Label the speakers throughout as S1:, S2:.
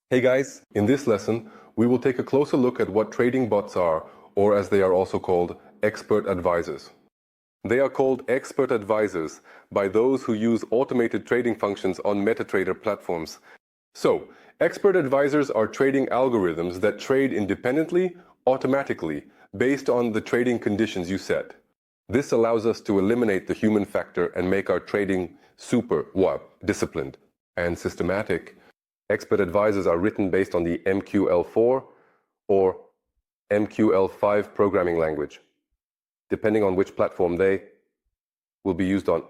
S1: Hey guys, in this lesson, we will take a closer look at what trading bots are, or as they are also called, expert advisors. They are called expert advisors by those who use automated trading functions on MetaTrader platforms. So, expert advisors are trading algorithms that trade independently, automatically, based on the trading conditions you set. This allows us to eliminate the human factor and make our trading disciplined and systematic. Expert advisors are written based on the MQL4 or MQL5 programming language, depending on which platform they will be used on.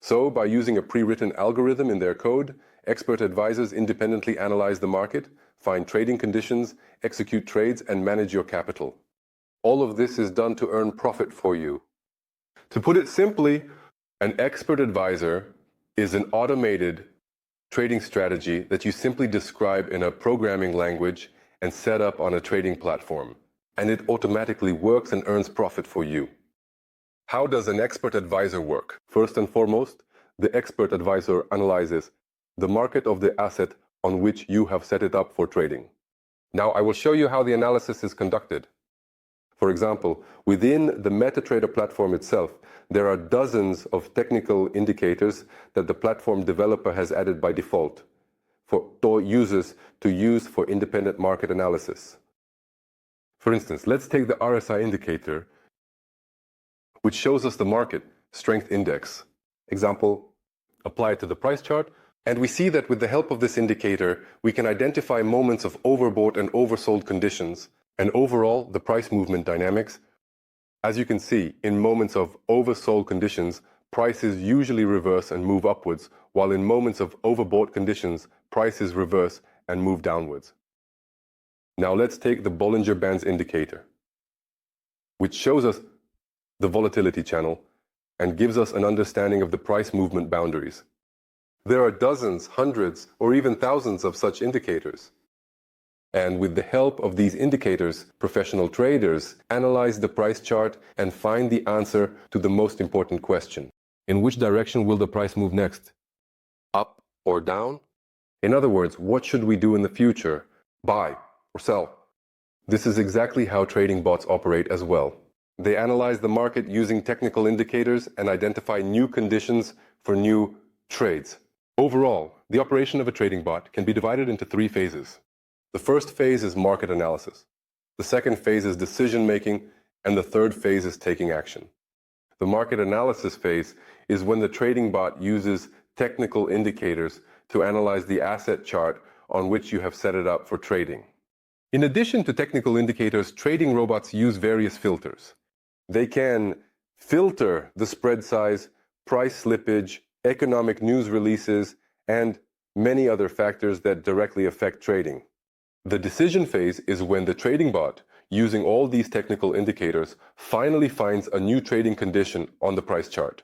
S1: So, by using a pre-written algorithm in their code, expert advisors independently analyze the market, find trading conditions, execute trades, and manage your capital. All of this is done to earn profit for you. To put it simply, an expert advisor is an automated trading strategy that you simply describe in a programming language and set up on a trading platform, and it automatically works and earns profit for you. How does an expert advisor work? First and foremost, the expert advisor analyzes the market of the asset on which you have set it up for trading. Now, I will show you how the analysis is conducted. For example, within the MetaTrader platform itself, there are dozens of technical indicators that the platform developer has added by default for users to use for independent market analysis. For instance, let's take the RSI indicator, which shows us the market strength index. Example, apply it to the price chart, and we see that with the help of this indicator, we can identify moments of overbought and oversold conditions, and overall, the price movement dynamics. As you can see, in moments of oversold conditions, prices usually reverse and move upwards, while in moments of overbought conditions, prices reverse and move downwards. Now let's take the Bollinger Bands indicator, which shows us the volatility channel and gives us an understanding of the price movement boundaries. There are dozens, hundreds, or even thousands of such indicators. And with the help of these indicators, professional traders analyze the price chart and find the answer to the most important question. In which direction will the price move next? Up or down? In other words, what should we do in the future? Buy or sell? This is exactly how trading bots operate as well. They analyze the market using technical indicators and identify new conditions for new trades. Overall, the operation of a trading bot can be divided into three phases. The first phase is market analysis. The second phase is decision making, and the third phase is taking action. The market analysis phase is when the trading bot uses technical indicators to analyze the asset chart on which you have set it up for trading. In addition to technical indicators, trading robots use various filters. They can filter the spread size, price slippage, economic news releases, and many other factors that directly affect trading. The decision phase is when the trading bot, using all these technical indicators, finally finds a new trading condition on the price chart.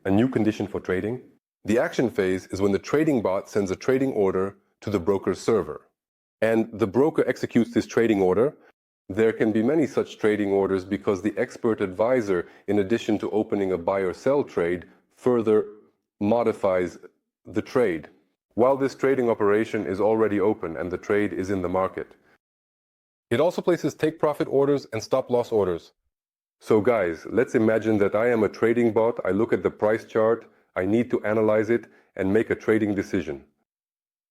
S1: A new condition for trading? The action phase is when the trading bot sends a trading order to the broker's server. And the broker executes this trading order. There can be many such trading orders because the expert advisor, in addition to opening a buy or sell trade, further modifies the trade while this trading operation is already open and the trade is in the market. It also places take profit orders and stop loss orders. So guys, let's imagine that I am a trading bot. I look at the price chart, I need to analyze it and make a trading decision.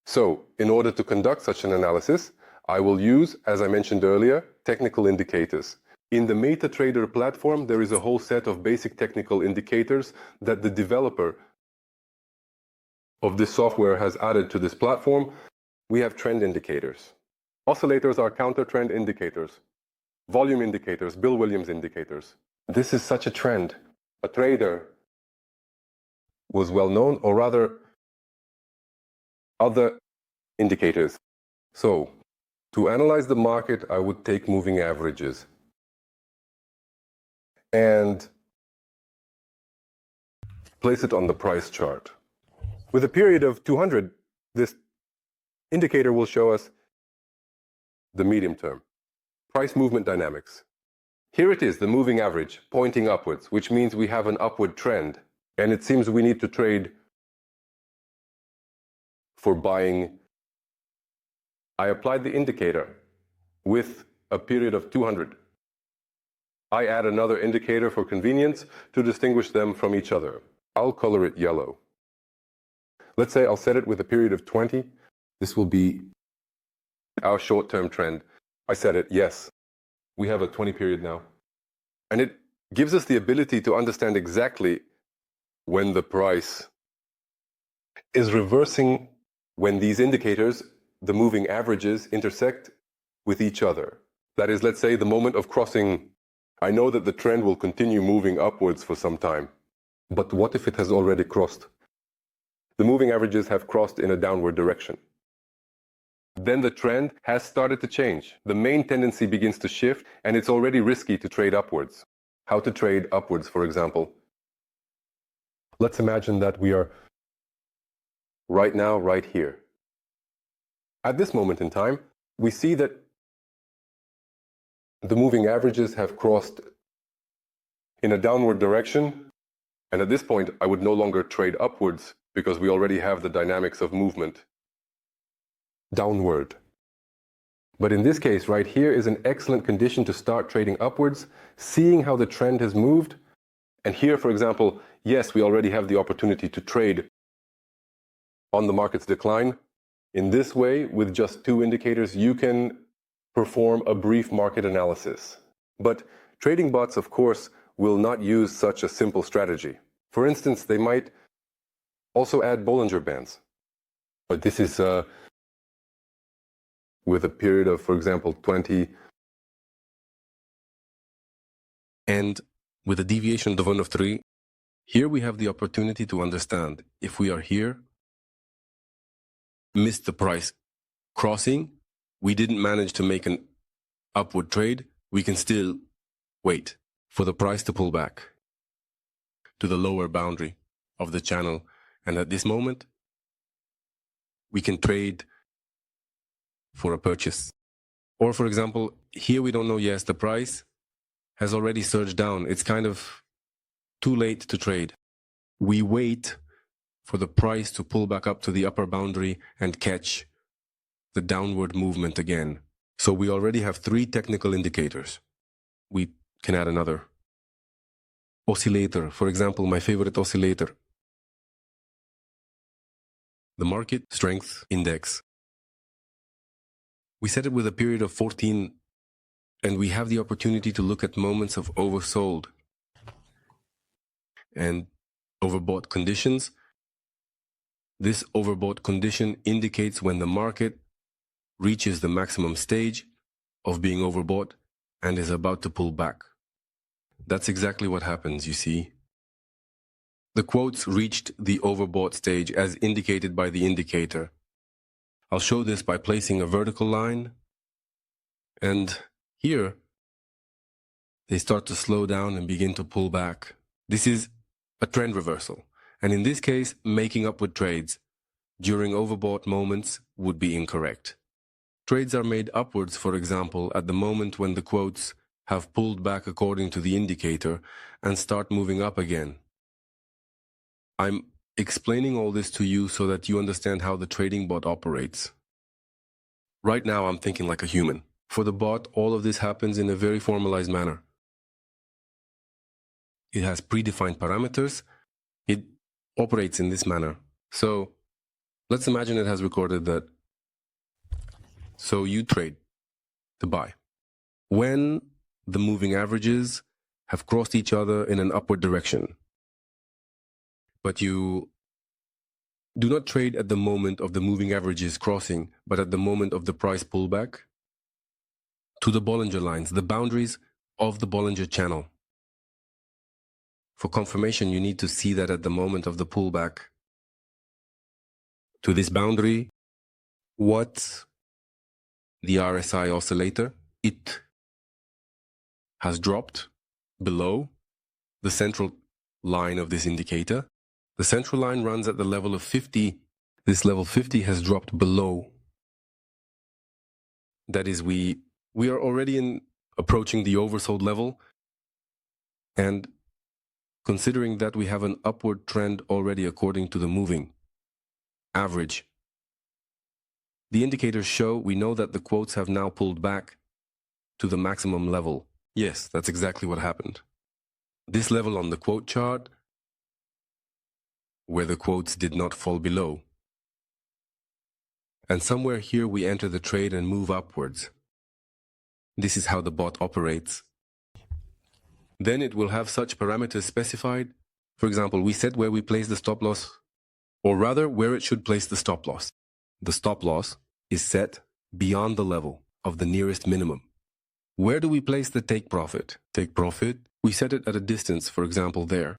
S1: So, in order to conduct such an analysis, I will use, as I mentioned earlier, technical indicators. In the MetaTrader platform, there is a whole set of basic technical indicators that the developer of this software has added to this platform. We have trend indicators. Oscillators are counter trend indicators. Volume indicators, Bill Williams indicators. This is such a trend. A trader was well known, or rather, other indicators. So, to analyze the market, I would take moving averages and place it on the price chart. With a period of 200, this indicator will show us the medium term. Price movement dynamics. Here it is, the moving average, pointing upwards, which means we have an upward trend, and it seems we need to trade for buying I applied the indicator with a period of 200. I add another indicator for convenience to distinguish them from each other. I'll color it yellow. Let's say I'll set it with a period of 20. This will be our short-term trend. I set it, yes. We have a 20 period now. And it gives us the ability to understand exactly when the price is reversing, when these indicators, the moving averages, intersect with each other. That is, let's say the moment of crossing, I know that the trend will continue moving upwards for some time. But what if it has already crossed? The moving averages have crossed in a downward direction. Then the trend has started to change. The main tendency begins to shift, and it's already risky to trade upwards. How to trade upwards, for example? Let's imagine that we are right now, right here. At this moment in time, we see that the moving averages have crossed in a downward direction, and at this point, I would no longer trade upwards because we already have the dynamics of movement downward. But in this case, right here is an excellent condition to start trading upwards, seeing how the trend has moved. And here, for example, yes, we already have the opportunity to trade on the market's decline. In this way, with just two indicators, you can perform a brief market analysis. But trading bots, of course, will not use such a simple strategy. For instance, they might also add Bollinger Bands. But this is with a period of, for example, 20. And with a deviation of 1 of 3, here we have the opportunity to understand if we are here, missed the price crossing, we didn't manage to make an upward trade, we can still wait for the price to pull back to the lower boundary of the channel. And at this moment, we can trade for a purchase. Or for example, here we don't know, yes, the price has already surged down. It's kind of too late to trade. We wait for the price to pull back up to the upper boundary and catch the downward movement again. So we already have 3 technical indicators. We can add another oscillator. For example, my favorite oscillator, the Market Strength Index. We set it with a period of 14, and we have the opportunity to look at moments of oversold and overbought conditions. This overbought condition indicates when the market reaches the maximum stage of being overbought and is about to pull back. That's exactly what happens, you see. The quotes reached the overbought stage as indicated by the indicator. I'll show this by placing a vertical line, and here they start to slow down and begin to pull back. This is a trend reversal, and in this case, making upward trades during overbought moments would be incorrect. Trades are made upwards, for example, at the moment when the quotes have pulled back according to the indicator and start moving up again. I'm explaining all this to you so that you understand how the trading bot operates. Right now, I'm thinking like a human. For the bot, all of this happens in a very formalized manner. It has predefined parameters. It operates in this manner. So let's imagine it has recorded that. So you trade to buy when the moving averages have crossed each other in an upward direction. But you do not trade at the moment of the moving averages crossing, but at the moment of the price pullback to the Bollinger lines, the boundaries of the Bollinger channel. For confirmation, you need to see that at the moment of the pullback to this boundary, what the RSI oscillator, it has dropped below the central line of this indicator. The central line runs at the level of 50. This level 50 has dropped below. That is, we are already approaching the oversold level, and considering that we have an upward trend already according to the moving average,
S2: The indicators show we know that the quotes have now pulled back to the maximum level. Yes, that's exactly what happened. This level on the quote chart, where the quotes did not fall below. And somewhere here we enter the trade and move upwards. This is how the bot operates. Then it will have such parameters specified. For example, we set where we place the stop loss, or rather where it should place the stop loss. The stop loss is set beyond the level of the nearest minimum. Where do we place the take profit? Take profit, we set it at a distance, for example there.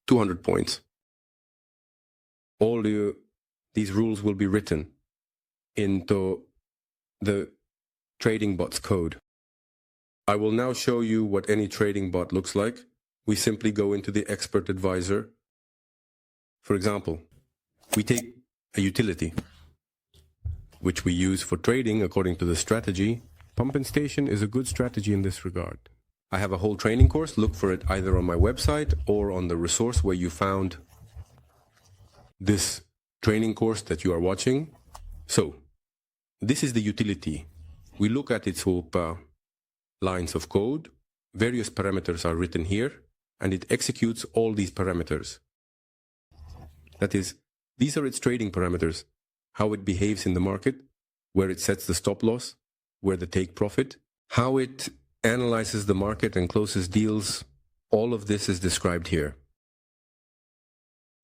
S2: 200 points. All these rules will be written into the trading bot's code. I will now show you what any trading bot looks like. We simply go into the expert advisor. For example, we take a utility, which we use for trading according to the strategy. Pump and station is a good strategy in this regard. I have a whole training course. Look for it either on my website or on the resource where you found this training course that you are watching. So, this is the utility. We look at its lines of code. Various parameters are written here, and it executes all these parameters. That is, these are its trading parameters, how it behaves in the market, where it sets the stop loss, where the take profit, how it analyzes the market and closes deals. All of this is described here.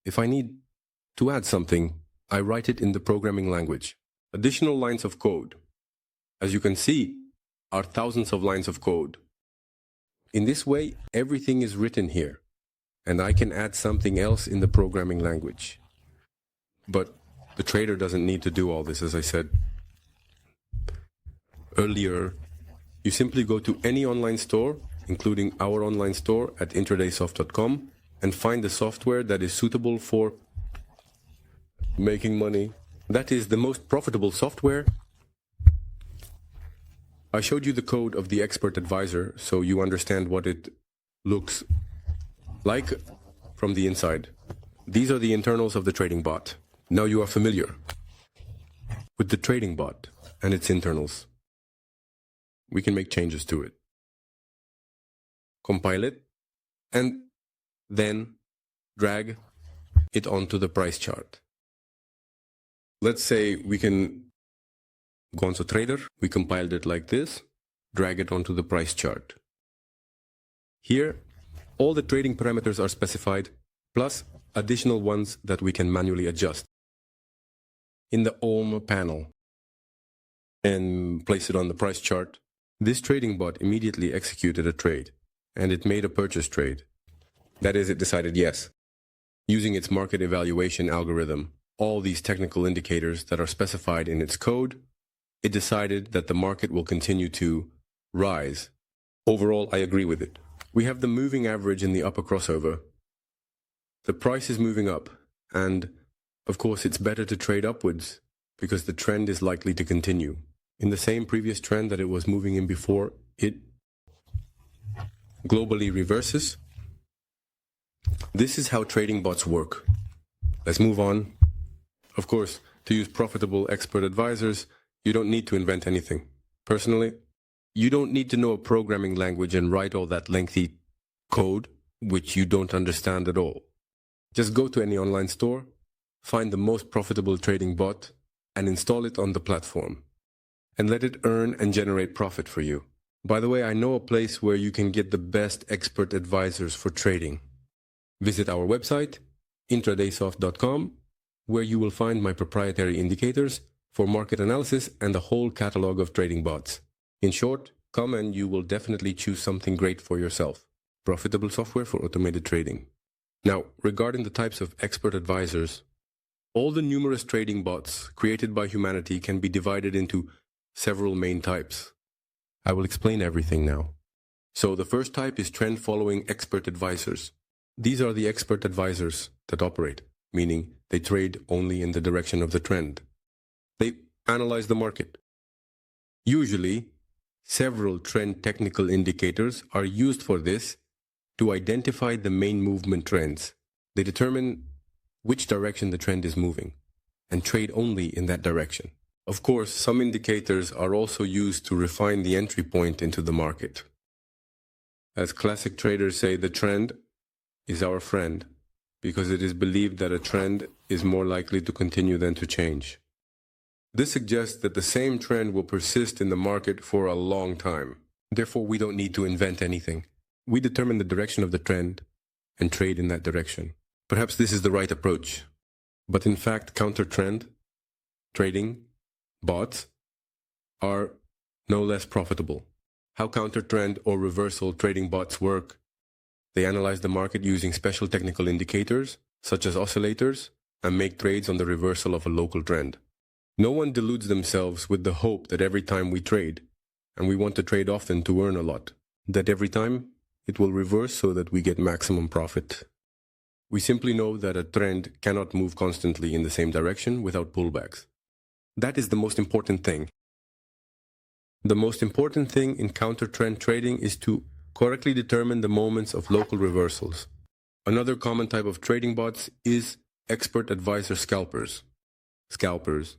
S2: If I need to add something, I write it in the programming language. Additional lines of code, as you can see, are thousands of lines of code. In this way, everything is written here, and I can add something else in the programming language. But the trader doesn't need to do all this, as I said earlier. You simply go to any online store, including our online store at intradaysoft.com, and find the software that is suitable for making money. That is the most profitable software. I showed you the code of the expert advisor, so you understand what it looks like from the inside. These are the internals of the trading bot. Now you are familiar with the trading bot and its internals. We can make changes to it, compile it, and then drag it onto the price chart. Let's say we can go onto Trader. We compiled it like this, drag it onto the price chart. Here, all the trading parameters are specified, plus additional ones that we can manually adjust. In the Home panel, and place it on the price chart. This trading bot immediately executed a trade, and it made a purchase trade. That is, it decided yes. Using its market evaluation algorithm, all these technical indicators that are specified in its code, it decided that the market will continue to rise. Overall, I agree with it. We have the moving average in the upper crossover. The price is moving up, and of course it's better to trade upwards because the trend is likely to continue. In the same previous trend that it was moving in before, it globally reverses. This is how trading bots work. Let's move on. Of course, to use profitable expert advisors, you don't need to invent anything. Personally, you don't need to know a programming language and write all that lengthy code, which you don't understand at all. Just go to any online store, find the most profitable trading bot, and install it on the platform. And let it earn and generate profit for you. By the way, I know a place where you can get the best expert advisors for trading. Visit our website, intradaysoft.com, where you will find my proprietary indicators for market analysis and a whole catalog of trading bots. In short, come and you will definitely choose something great for yourself. Profitable software for automated trading. Now, regarding the types of expert advisors, all the numerous trading bots created by humanity can be divided into several main types. I will explain everything now. So the first type is trend-following expert advisors. These are the expert advisors that operate, meaning they trade only in the direction of the trend. They analyze the market. Usually, several trend technical indicators are used for this to identify the main movement trends. They determine which direction the trend is moving. and trade only in that direction. Of course, some indicators are also used to refine the entry point into the market. As classic traders say, the trend is our friend, because it is believed that a trend is more likely to continue than to change. This suggests that the same trend will persist in the market for a long time. Therefore, we don't need to invent anything. We determine the direction of the trend and trade in that direction. Perhaps this is the right approach. But in fact, counter-trend trading bots are no less profitable. How counter-trend or reversal trading bots work? They analyze the market using special technical indicators, such as oscillators, and make trades on the reversal of a local trend. No one deludes themselves with the hope that every time we trade, and we want to trade often to earn a lot, that every time it will reverse so that we get maximum profit. We simply know that a trend cannot move constantly in the same direction without pullbacks. That is the most important thing. The most important thing in counter-trend trading is to correctly determine the moments of local reversals. Another common type of trading bots is expert advisor scalpers. Scalpers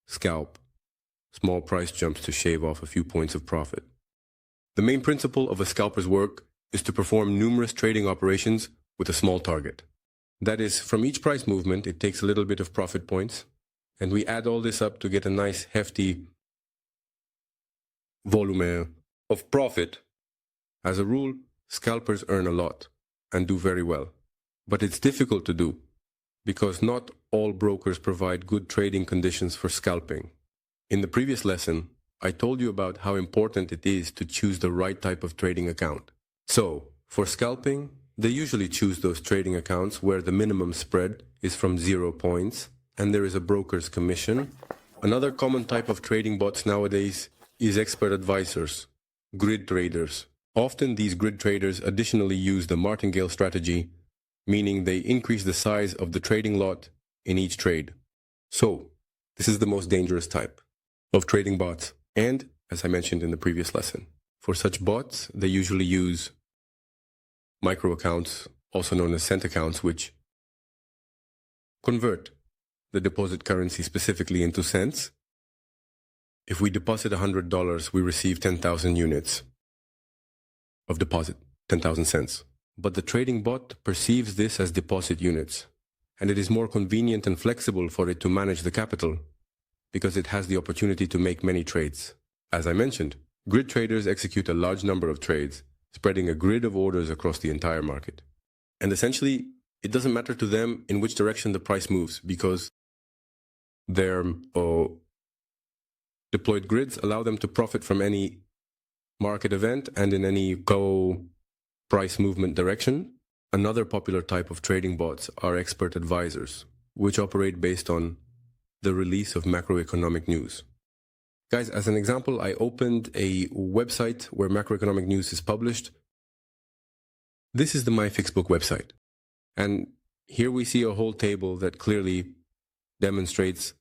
S2: scalp small price jumps to shave off a few points of profit. The main principle of a scalper's work is to perform numerous trading operations with a small target. That is, from each price movement, it takes a little bit of profit points, and we add all this up to get a nice hefty volume of profit. As a rule, scalpers earn a lot and do very well. But it's difficult to do, because not all brokers provide good trading conditions for scalping. In the previous lesson, I told you about how important it is to choose the right type of trading account. So, for scalping, they usually choose those trading accounts where the minimum spread is from 0 points and there is a broker's commission. Another common type of trading bots nowadays is expert advisors, grid traders. Often these grid traders additionally use the martingale strategy, meaning they increase the size of the trading lot in each trade. So, this is the most dangerous type of trading bots. And, as I mentioned in the previous lesson, for such bots, they usually use micro accounts, also known as cent accounts, which convert the deposit currency specifically into cents. If we deposit $100, we receive 10,000 units of deposit, 10,000 cents. But the trading bot perceives this as deposit units, and it is more convenient and flexible for it to manage the capital because it has the opportunity to make many trades. As I mentioned, grid traders execute a large number of trades, spreading a grid of orders across the entire market. And essentially, it doesn't matter to them in which direction the price moves because their deployed grids allow them to profit from any market event and in any price movement direction. Another popular type of trading bots are expert advisors, which operate based on the release of macroeconomic news. Guys, as an example, I opened a website where macroeconomic news is published. This is the MyFixBook website. And here we see a whole table that clearly demonstrates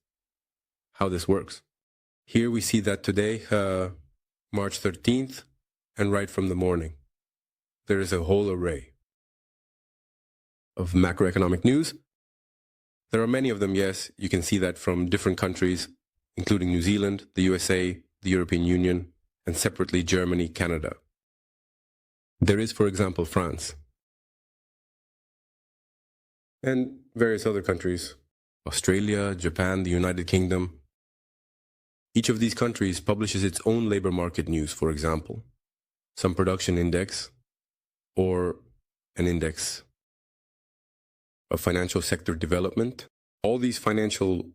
S2: how this works. Here we see that today, March 13th, and right from the morning, there is a whole array of macroeconomic news. There are many of them, yes. You can see that from different countries, including New Zealand, the USA, the European Union, and separately Germany, Canada. There is, for example, France. And various other countries, Australia, Japan, the United Kingdom. Each of these countries publishes its own labor market news, for example, some production index, or an index of financial sector development. All these financial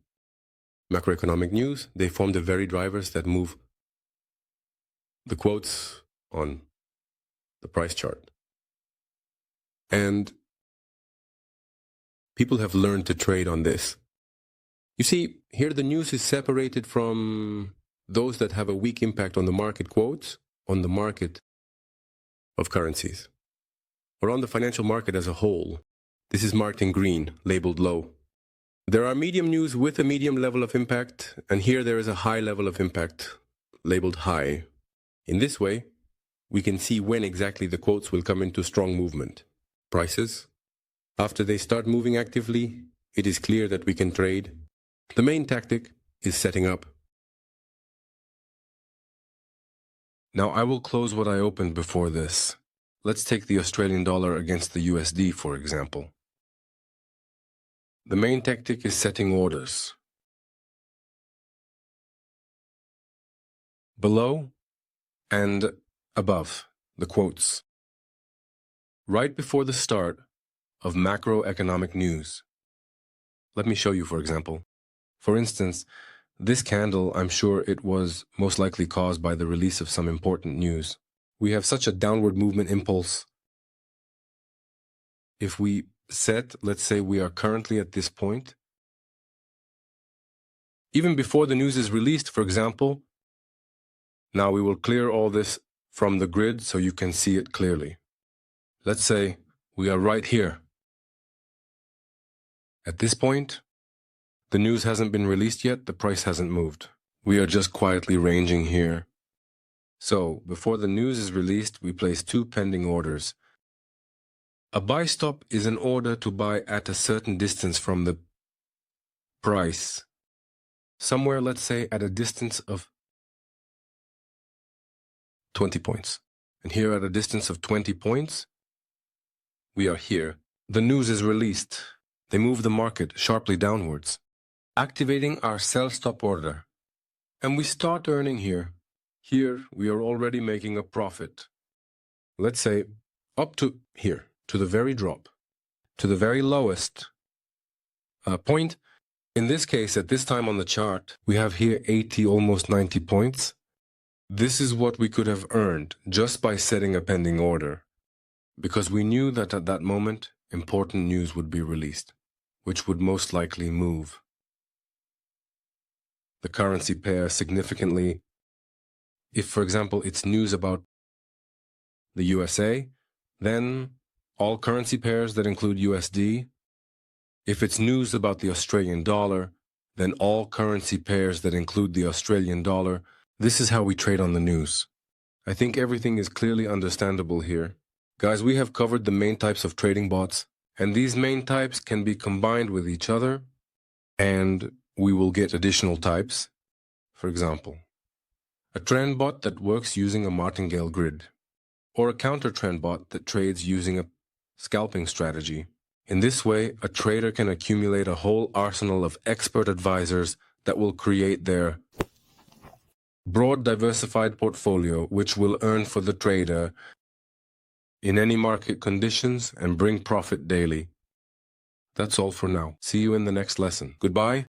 S2: macroeconomic news, they form the very drivers that move the quotes on the price chart. And people have learned to trade on this. You see, here the news is separated from those that have a weak impact on the market quotes, on the market of currencies, or on the financial market as a whole. This is marked in green, labeled low. There are medium news with a medium level of impact, and here there is a high level of impact, labeled high. In this way, we can see when exactly the quotes will come into strong movement. Prices, after they start moving actively, it is clear that we can trade The main tactic is setting up. Now I will close what I opened before this. Let's take the Australian dollar against the USD, for example. The main tactic is setting orders. Below and above the quotes. Right before the start of macroeconomic news. Let me show you, for example. For instance, this candle, I'm sure it was most likely caused by the release of some important news. We have such a downward movement impulse. If we set, let's say we are currently at this point, even before the news is released, for example, now we will clear all this from the grid so you can see it clearly. Let's say we are right here. At this point, the news hasn't been released yet, the price hasn't moved. We are just quietly ranging here. So, before the news is released, we place 2 pending orders. A buy stop is an order to buy at a certain distance from the price. Somewhere, let's say, at a distance of 20 points. And here at a distance of 20 points, we are here. The news is released. They move the market sharply downwards, activating our sell stop order. And we start earning here. Here, we are already making a profit. Let's say up to here, to the very drop, to the very lowest point. In this case, at this time on the chart, we have here 80, almost 90 points. This is what we could have earned just by setting a pending order, because we knew that at that moment, important news would be released, which would most likely move the currency pair significantly. If, for example, it's news about the USA, then all currency pairs that include USD. If it's news about the Australian dollar, then all currency pairs that include the Australian dollar. This is how we trade on the news. I think everything is clearly understandable here. Guys, we have covered the main types of trading bots, and these main types can be combined with each other, and we will get additional types. For example, a trend bot that works using a martingale grid, or a counter trend bot that trades using a scalping strategy. In this way, a trader can accumulate a whole arsenal of expert advisors that will create their broad diversified portfolio, which will earn for the trader in any market conditions and bring profit daily. That's all for now. See you in the next lesson. Goodbye.